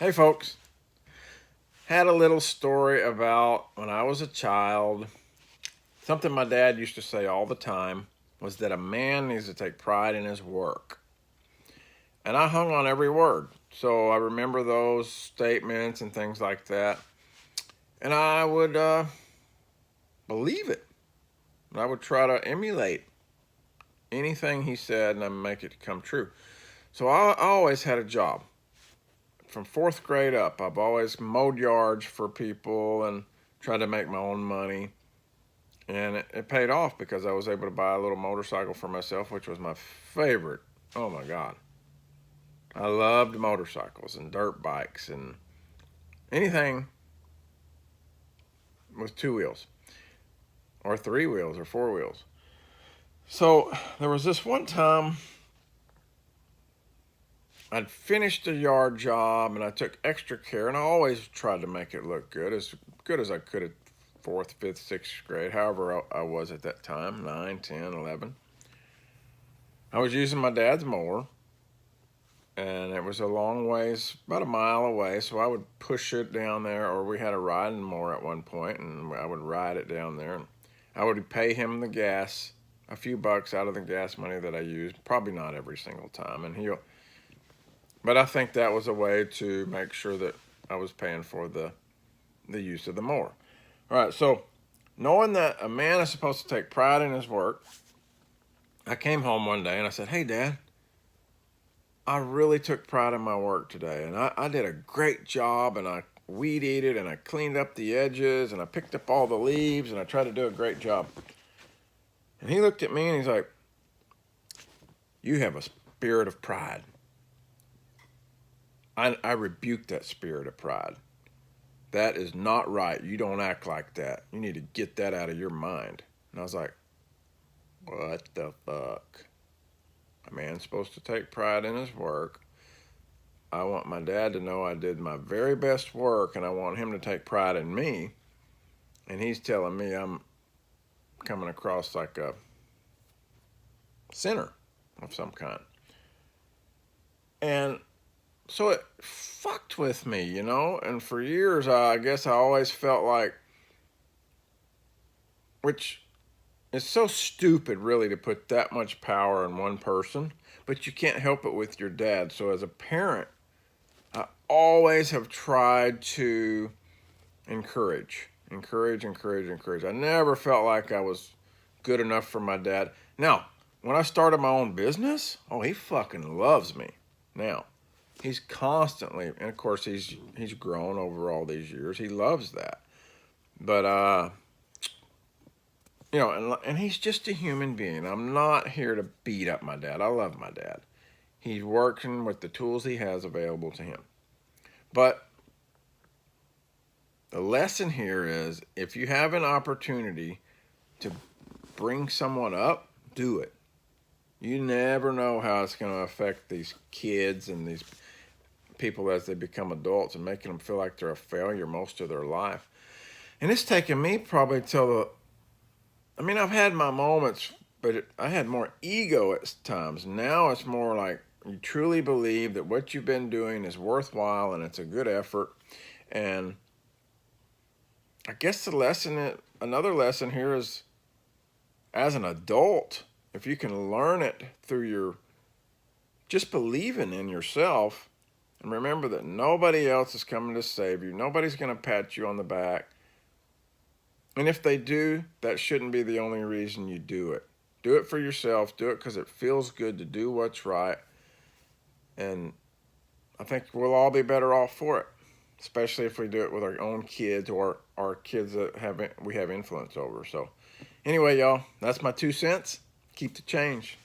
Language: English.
Hey folks, had a little story about when I was a child. Something my dad used to say all the time was that a man needs to take pride in his work. And I hung on every word. So I remember those statements and things like that. And I would believe it. And I would try to emulate anything he said and I make it come true. So I always had a job. From fourth grade up, I've always mowed yards for people and tried to make my own money. And it paid off because I was able to buy a little motorcycle for myself, which was my favorite. Oh my God. I loved motorcycles and dirt bikes and anything with two wheels or three wheels or four wheels. So there was this one time I'd finished a yard job and I took extra care, and I always tried to make it look good as I could at fourth, fifth, sixth grade, however I was at that time, 9, 10, 11. I was using my dad's mower, and it was a long ways, about a mile away, so I would push it down there, or we had a riding mower at one point, and I would ride it down there. And I would pay him the gas, a few bucks out of the gas money that I used, probably not every single time, but I think that was a way to make sure that I was paying for the use of the mower. All right, so knowing that a man is supposed to take pride in his work, I came home one day and I said, "Hey, Dad, I really took pride in my work today, and I did a great job, and I weed eated, and I cleaned up the edges, and I picked up all the leaves, and I tried to do a great job." And he looked at me and he's like, "You have a spirit of pride." I rebuked that spirit of pride. That is not right. You don't act like that. You need to get that out of your mind. And I was like, what the fuck? A man's supposed to take pride in his work. I want my dad to know I did my very best work, and I want him to take pride in me. And he's telling me I'm coming across like a sinner of some kind. And so it fucked with me, and for years I guess I always felt like, which is so stupid really to put that much power in one person, but you can't help it with your dad. So as a parent, I always have tried to encourage. I never felt like I was good enough for my dad. Now, when I started my own business, oh, he fucking loves me. Now, he's constantly, and of course he's grown over all these years. He loves that. But and he's just a human being. I'm not here to beat up my dad. I love my dad. He's working with the tools he has available to him. But the lesson here is, if you have an opportunity to bring someone up, do it. You never know how it's going to affect these kids and these people as they become adults, and making them feel like they're a failure most of their life. And it's taken me probably I've had my moments, but I had more ego at times. Now it's more like you truly believe that what you've been doing is worthwhile and it's a good effort. And I guess another lesson here is, as an adult, if you can learn it through your just believing in yourself, and remember that nobody else is coming to save you. Nobody's going to pat you on the back. And if they do, that shouldn't be the only reason you do it. Do it for yourself. Do it because it feels good to do what's right. And I think we'll all be better off for it, especially if we do it with our own kids or our kids that we have influence over. So anyway, y'all, that's my 2 cents. Keep the change.